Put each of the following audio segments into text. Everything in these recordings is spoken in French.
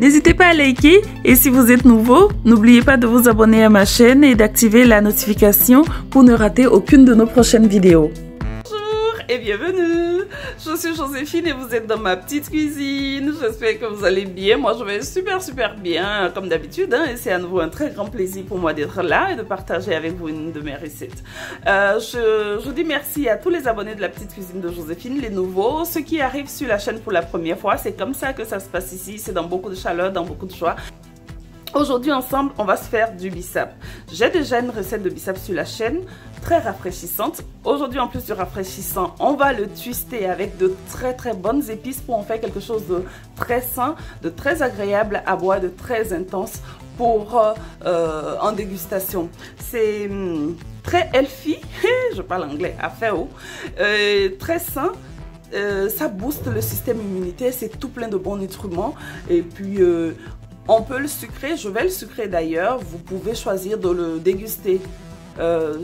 N'hésitez pas à liker et si vous êtes nouveau, n'oubliez pas de vous abonner à ma chaîne et d'activer la notification pour ne rater aucune de nos prochaines vidéos. Bonjour et bienvenue, je suis Joséphine et vous êtes dans ma petite cuisine. J'espère que vous allez bien. Moi je vais super bien comme d'habitude et c'est à nouveau un très grand plaisir pour moi d'être là et de partager avec vous une de mes recettes. Je dis merci à tous les abonnés de la petite cuisine de Joséphine, les nouveaux, ceux qui arrivent sur la chaîne pour la première fois. C'est comme ça que ça se passe ici, c'est dans beaucoup de chaleur, dans beaucoup de joie. Aujourd'hui ensemble on va se faire du bissap. J'ai déjà une recette de bissap sur la chaîne, très rafraîchissante. Aujourd'hui en plus du rafraîchissant, on va le twister avec de très bonnes épices pour en faire quelque chose de très sain, de très agréable à boire, de très intense pour en dégustation. C'est très healthy, je parle anglais à faire très sain. Ça booste le système immunitaire, c'est tout plein de bons nutriments et puis on peut le sucrer, je vais le sucrer d'ailleurs. Vous pouvez choisir de le déguster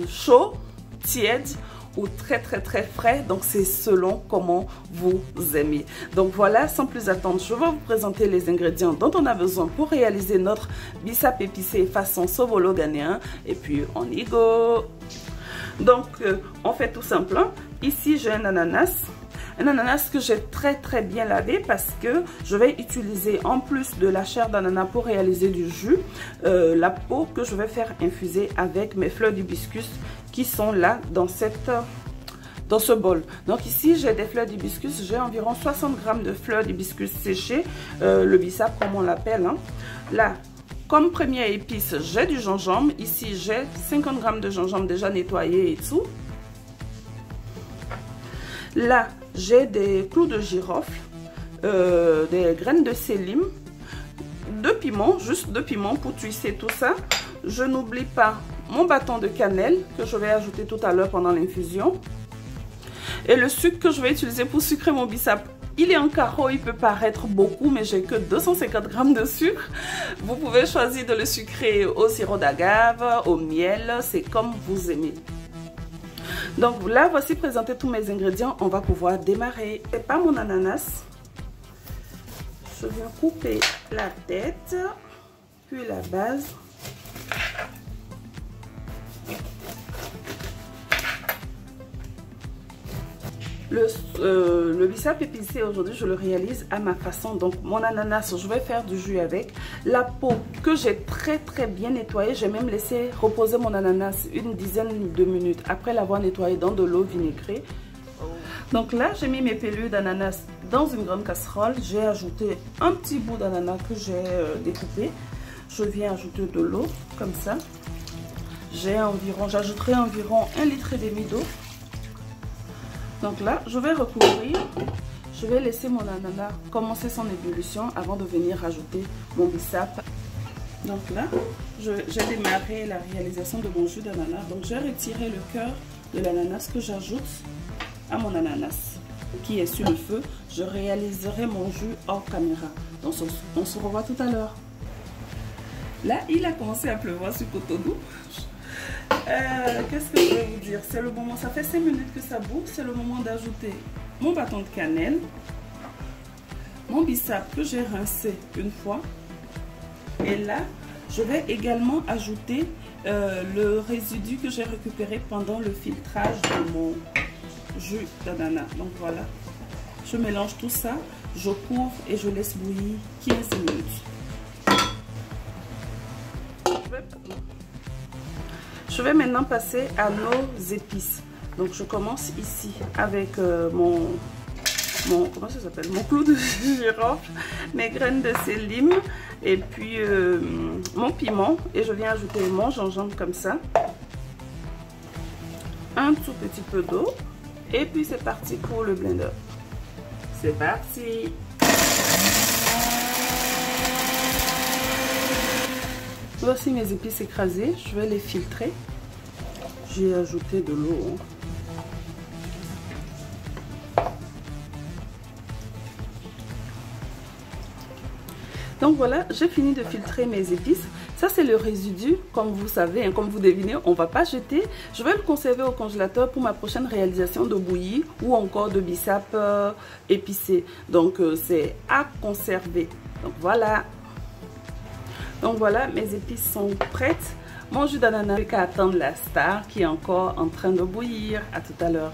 chaud, tiède ou très frais. Donc c'est selon comment vous aimez. Donc voilà, sans plus attendre, je vais vous présenter les ingrédients dont on a besoin pour réaliser notre bissap épicé façon sovolo ghanéen. Et puis on y go. Donc on fait tout simple. Ici j'ai un ananas. Un ananas que j'ai très bien lavé parce que je vais utiliser en plus de la chair d'ananas pour réaliser du jus, la peau que je vais faire infuser avec mes fleurs d'hibiscus qui sont là dans ce bol. Donc ici j'ai des fleurs d'hibiscus, j'ai environ 60 g de fleurs d'hibiscus séchées, le bissap comme on l'appelle. Là, comme première épice, j'ai du gingembre. Ici j'ai 50 g de gingembre déjà nettoyé et tout. Là, j'ai des clous de girofle, des graines de sélim, 2 piments, juste 2 piments pour twister tout ça. Je n'oublie pas mon bâton de cannelle que je vais ajouter tout à l'heure pendant l'infusion. Et le sucre que je vais utiliser pour sucrer mon bissap, il est en carreau, il peut paraître beaucoup, mais j'ai que 250 g de sucre. Vous pouvez choisir de le sucrer au sirop d'agave, au miel, c'est comme vous aimez. Donc là, voici présenté tous mes ingrédients. On va pouvoir démarrer. Je prépare mon ananas. Je viens couper la tête, puis la base. Le bissap épicé aujourd'hui, je le réalise à ma façon. Donc mon ananas, je vais faire du jus avec. La peau que j'ai très bien nettoyée, j'ai même laissé reposer mon ananas une dizaine de minutes après l'avoir nettoyé dans de l'eau vinaigrée. Donc là, j'ai mis mes pelures d'ananas dans une grande casserole. J'ai ajouté un petit bout d'ananas que j'ai découpé. Je viens ajouter de l'eau comme ça. J'ajouterai environ 1,5 litre d'eau. Donc là, je vais recouvrir, je vais laisser mon ananas commencer son ébullition avant de venir rajouter mon bissap. Donc là, j'ai démarré la réalisation de mon jus d'ananas. Donc j'ai retiré le cœur de l'ananas que j'ajoute à mon ananas qui est sur le feu. Je réaliserai mon jus hors caméra. Donc on se revoit tout à l'heure. Là, il a commencé à pleuvoir sur Cotonou. Qu'est-ce que je vais vous dire? C'est le moment, ça fait 5 minutes que ça bout. C'est le moment d'ajouter mon bâton de cannelle, mon bissap que j'ai rincé une fois. Et là, je vais également ajouter le résidu que j'ai récupéré pendant le filtrage de mon jus d'ananas. Donc voilà, je mélange tout ça, je couvre et je laisse bouillir 15 minutes. Je vais maintenant passer à nos épices. Donc je commence ici avec comment ça s'appelle, mon clou de girofle, mes graines de sélim et puis mon piment. Et je viens ajouter mon gingembre comme ça. Un tout petit peu d'eau. Et puis c'est parti pour le blender. C'est parti. Voici mes épices écrasées, je vais les filtrer. J'ai ajouté de l'eau. Donc voilà, j'ai fini de filtrer mes épices. Ça c'est le résidu, comme vous savez, comme vous devinez, on ne va pas jeter. Je vais le conserver au congélateur pour ma prochaine réalisation de bouillie ou encore de bissap épicé. Donc c'est à conserver. Donc voilà. Donc voilà, mes épices sont prêtes. Mon jus d'ananas, il n'y a qu'à attendre la star qui est encore en train de bouillir. À tout à l'heure.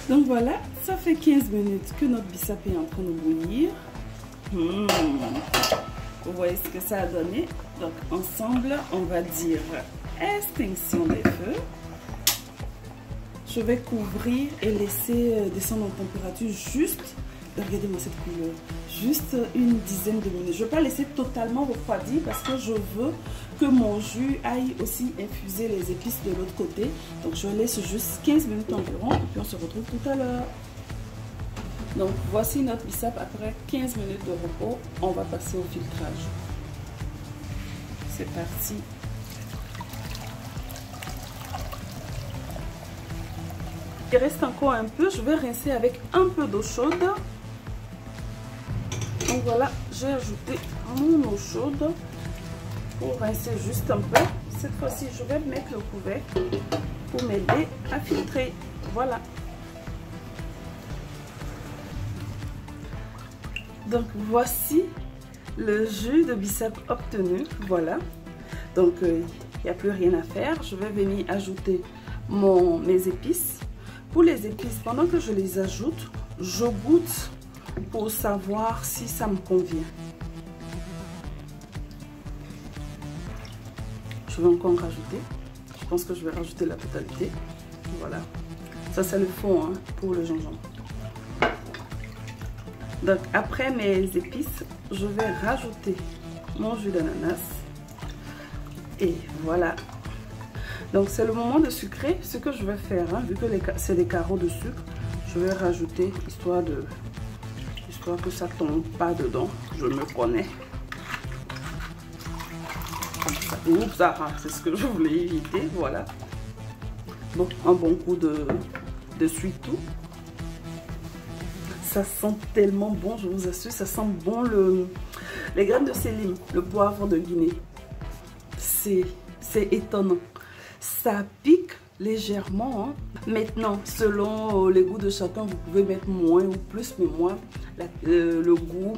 Donc voilà, ça fait 15 minutes que notre bissap est en train de bouillir. Vous voyez ce que ça a donné. Donc ensemble, on va dire extinction des feux. Je vais couvrir et laisser descendre en température juste, regardez-moi cette couleur, juste une dizaine de minutes. Je ne vais pas laisser totalement refroidir parce que je veux que mon jus aille aussi infuser les épices de l'autre côté. Donc je laisse juste 15 minutes environ et puis on se retrouve tout à l'heure. Donc voici notre bissap après 15 minutes de repos. On va passer au filtrage. C'est parti. Il reste encore un peu, je vais rincer avec un peu d'eau chaude. Donc voilà, j'ai ajouté mon eau chaude pour rincer juste un peu. Cette fois-ci, je vais mettre le couvercle pour m'aider à filtrer. Voilà. Donc voici le jus de bissap obtenu. Voilà. Donc il n'y a plus rien à faire. Je vais venir ajouter mes épices. Pour les épices, pendant que je les ajoute, je goûte pour savoir si ça me convient. Je vais encore rajouter. Je pense que je vais rajouter la totalité. Voilà. Ça, c'est le fond hein, pour le gingembre. Donc, après mes épices, je vais rajouter mon jus d'ananas. Et voilà. Donc c'est le moment de sucrer. Ce que je vais faire, hein, vu que c'est des carreaux de sucre, je vais rajouter histoire que ça tombe pas dedans. Je me connais. Oups, c'est ce que je voulais éviter. Voilà. Bon, un bon coup de suitou. Ça sent tellement bon, je vous assure. Ça sent bon les graines de sélim, le poivre de Guinée. C'est étonnant. Ça pique légèrement. Hein. Maintenant, selon les goûts de chacun, vous pouvez mettre moins ou plus. Mais moi, le goût,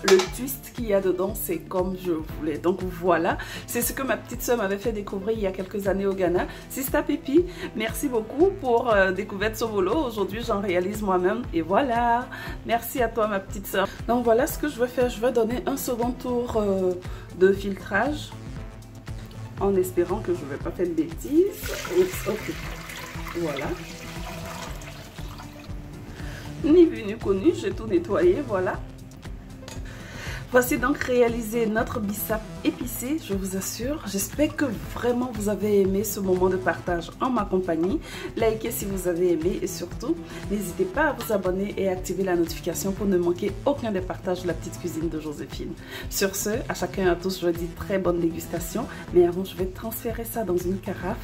le twist qu'il y a dedans, c'est comme je voulais. Donc voilà, c'est ce que ma petite soeur m'avait fait découvrir il y a quelques années au Ghana. Sista Pépi, merci beaucoup pour découverte Sobolo. Aujourd'hui, j'en réalise moi-même. Et voilà, merci à toi ma petite soeur. Donc voilà ce que je vais faire. Je vais donner un second tour de filtrage. En espérant que je ne vais pas faire de bêtises. Oups, ok. Voilà. Ni vu ni connu, j'ai tout nettoyé, voilà. Voici donc réalisé notre bissap épicé, je vous assure. J'espère que vraiment vous avez aimé ce moment de partage en ma compagnie. Likez si vous avez aimé et surtout, n'hésitez pas à vous abonner et activer la notification pour ne manquer aucun des partages de la petite cuisine de Joséphine. Sur ce, à chacun et à tous, je vous dis très bonne dégustation. Mais avant, je vais transférer ça dans une carafe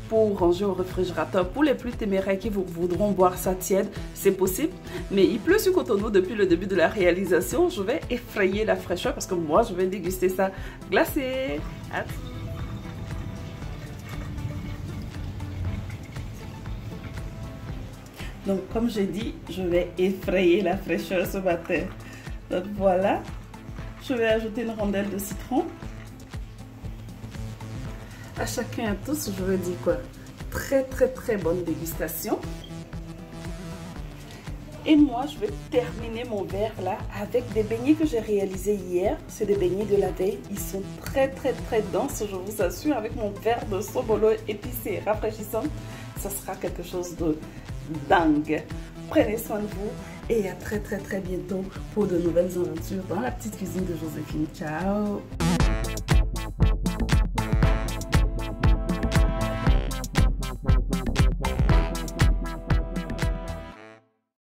pour ranger au réfrigérateur. Pour les plus téméraires qui voudront boire ça tiède, c'est possible. Mais il pleut sur Cotonou depuis le début de la réalisation. Je vais effrayer la fraîcheur parce que moi, je vais déguster ça glacé. Donc, comme j'ai dit, je vais effrayer la fraîcheur ce matin. Donc, voilà. Je vais ajouter une rondelle de citron. À chacun et à tous, je veux dire quoi? Très bonne dégustation. Et moi, je vais terminer mon verre là avec des beignets que j'ai réalisés hier. C'est des beignets de la veille. Ils sont très denses, je vous assure. Avec mon verre de Sobolo épicé et rafraîchissant, ça sera quelque chose de dingue. Prenez soin de vous et à très bientôt pour de nouvelles aventures dans la petite cuisine de Joséphine. Ciao!